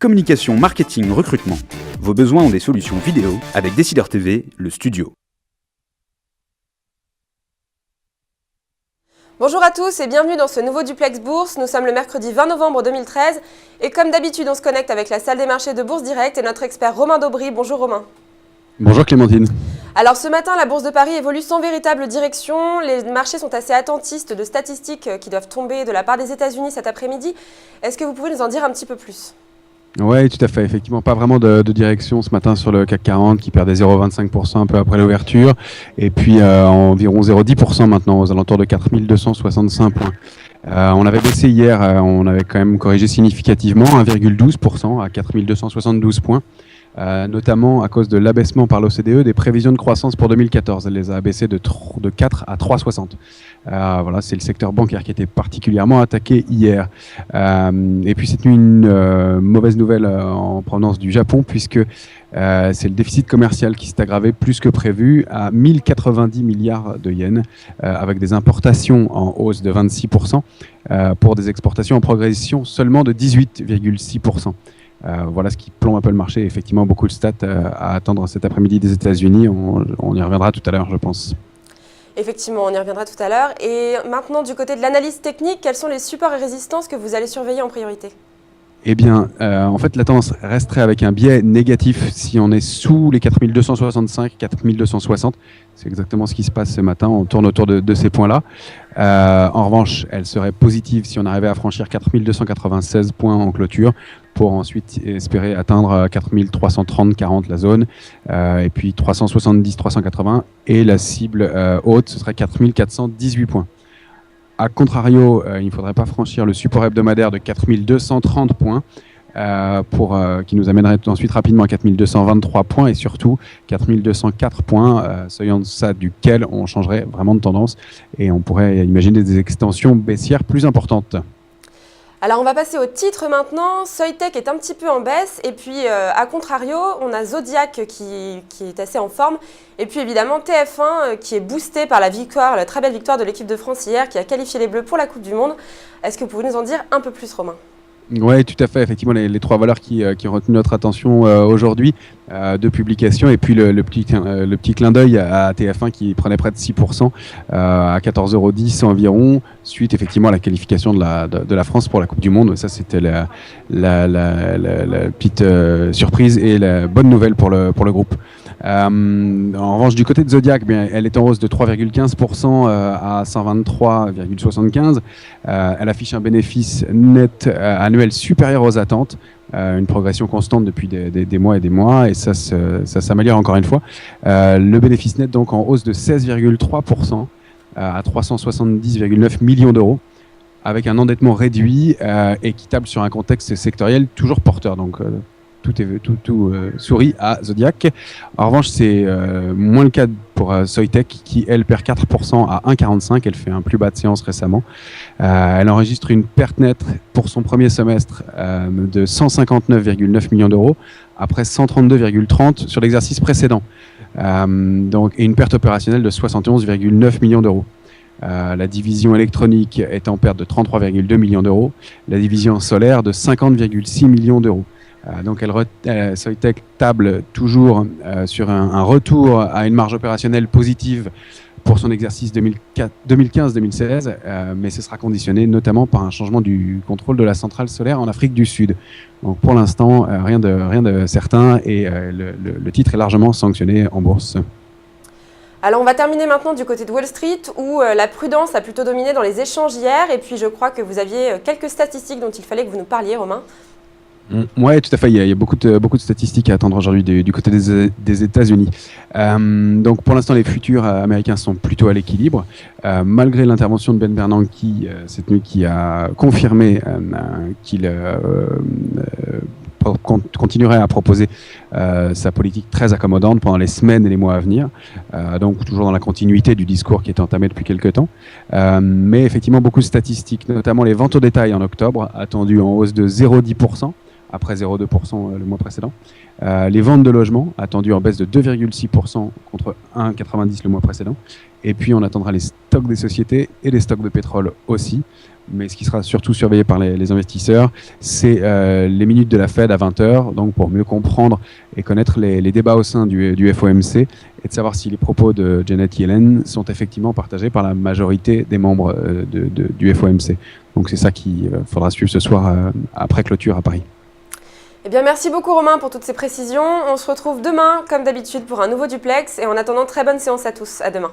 Communication, marketing, recrutement. Vos besoins ont des solutions vidéo avec Décideur TV, le studio. Bonjour à tous et bienvenue dans ce nouveau Duplex Bourse. Nous sommes le mercredi 20 novembre 2013 et comme d'habitude on se connecte avec la salle des marchés de Bourse Direct et notre expert Romain Daubry. Bonjour Romain. Bonjour Clémentine. Alors ce matin, la Bourse de Paris évolue sans véritable direction. Les marchés sont assez attentistes de statistiques qui doivent tomber de la part des États-Unis cet après-midi. Est-ce que vous pouvez nous en dire un petit peu plus ? Oui, tout à fait. Effectivement, pas vraiment de direction ce matin sur le CAC 40 qui perdait 0,25% un peu après l'ouverture. Et puis environ 0,10% maintenant aux alentours de 4265 points. On avait baissé hier, on avait quand même corrigé significativement 1,12% à 4272 points. Notamment à cause de l'abaissement par l'OCDE des prévisions de croissance pour 2014. Elle les a abaissées de 4 à 3,60. Voilà, c'est le secteur bancaire qui était particulièrement attaqué hier. Et puis cette nuit, une mauvaise nouvelle en provenance du Japon, puisque c'est le déficit commercial qui s'est aggravé plus que prévu à 1090 milliards de yens, avec des importations en hausse de 26%, pour des exportations en progression seulement de 18,6%. Voilà ce qui plombe un peu le marché. Effectivement, beaucoup de stats à attendre cet après-midi des États-Unis. On y reviendra tout à l'heure, je pense. Effectivement, on y reviendra tout à l'heure. Et maintenant, du côté de l'analyse technique, quels sont les supports et résistances que vous allez surveiller en priorité ? Eh bien, en fait, la tendance resterait avec un biais négatif si on est sous les 4265, 4260. C'est exactement ce qui se passe ce matin. On tourne autour de ces points-là. En revanche, elle serait positive si on arrivait à franchir 4296 points en clôture pour ensuite espérer atteindre 4330, 40 la zone, et puis 370, 380. Et la cible haute, ce serait 4418 points. A contrario, il ne faudrait pas franchir le support hebdomadaire de 4230 points qui nous amènerait ensuite rapidement à 4223 points et surtout 4204 points, seuil en deçà duquel on changerait vraiment de tendance et on pourrait imaginer des extensions baissières plus importantes. Alors on va passer au titre maintenant. Soitec est un petit peu en baisse et puis à contrario on a Zodiac qui est assez en forme et puis évidemment TF1 qui est boosté par la très belle victoire de l'équipe de France hier qui a qualifié les Bleus pour la Coupe du Monde. Est-ce que vous pouvez nous en dire un peu plus Romain ? Oui, tout à fait. Effectivement, les trois valeurs qui ont retenu notre attention aujourd'hui, de publication, et puis le petit clin d'œil à TF1 qui prenait près de 6% à 14,10 € environ, suite effectivement à la qualification de la France pour la Coupe du Monde. Ça, c'était la petite surprise et la bonne nouvelle pour le groupe. En revanche, du côté de Zodiac, bien, elle est en hausse de 3,15% à 123,75. Elle affiche un bénéfice net annuel supérieur aux attentes, une progression constante depuis des mois et des mois, et ça s'améliore encore une fois. Le bénéfice net donc en hausse de 16,3% à 370,9 millions d'euros, avec un endettement réduit, équitable sur un contexte sectoriel toujours porteur. Donc tout sourit à Zodiac. En revanche, c'est moins le cas pour Soitec qui, elle, perd 4% à 1,45. Elle fait un plus bas de séance récemment. Elle enregistre une perte nette pour son premier semestre de 159,9 millions d'euros après 132,30 sur l'exercice précédent. Et une perte opérationnelle de 71,9 millions d'euros. La division électronique est en perte de 33,2 millions d'euros. La division solaire de 50,6 millions d'euros. Donc Soitec table toujours sur un retour à une marge opérationnelle positive pour son exercice 2015-2016, mais ce sera conditionné notamment par un changement du contrôle de la centrale solaire en Afrique du Sud. Donc pour l'instant, rien de certain et le titre est largement sanctionné en bourse. Alors on va terminer maintenant du côté de Wall Street où la prudence a plutôt dominé dans les échanges hier et puis je crois que vous aviez quelques statistiques dont il fallait que vous nous parliez Romain. Oui, tout à fait. Il y a beaucoup de statistiques à attendre aujourd'hui du côté des États-Unis. Donc, pour l'instant, les futurs américains sont plutôt à l'équilibre, malgré l'intervention de Ben Bernanke cette nuit, qui a confirmé qu'il continuerait à proposer sa politique très accommodante pendant les semaines et les mois à venir, donc toujours dans la continuité du discours qui est entamé depuis quelques temps. Mais effectivement, beaucoup de statistiques, notamment les ventes au détail en octobre, attendues en hausse de 0,10%. Après 0,2% le mois précédent. Les ventes de logements attendues en baisse de 2,6% contre 1,90% le mois précédent. Et puis on attendra les stocks des sociétés et les stocks de pétrole aussi. mais ce qui sera surtout surveillé par les investisseurs, c'est les minutes de la Fed à 20h, donc pour mieux comprendre et connaître les débats au sein du FOMC et de savoir si les propos de Janet Yellen sont effectivement partagés par la majorité des membres du FOMC. Donc c'est ça qu'il faudra suivre ce soir après clôture à Paris. Eh bien, merci beaucoup Romain pour toutes ces précisions. On se retrouve demain, comme d'habitude, pour un nouveau duplex. Et en attendant, très bonne séance à tous. À demain.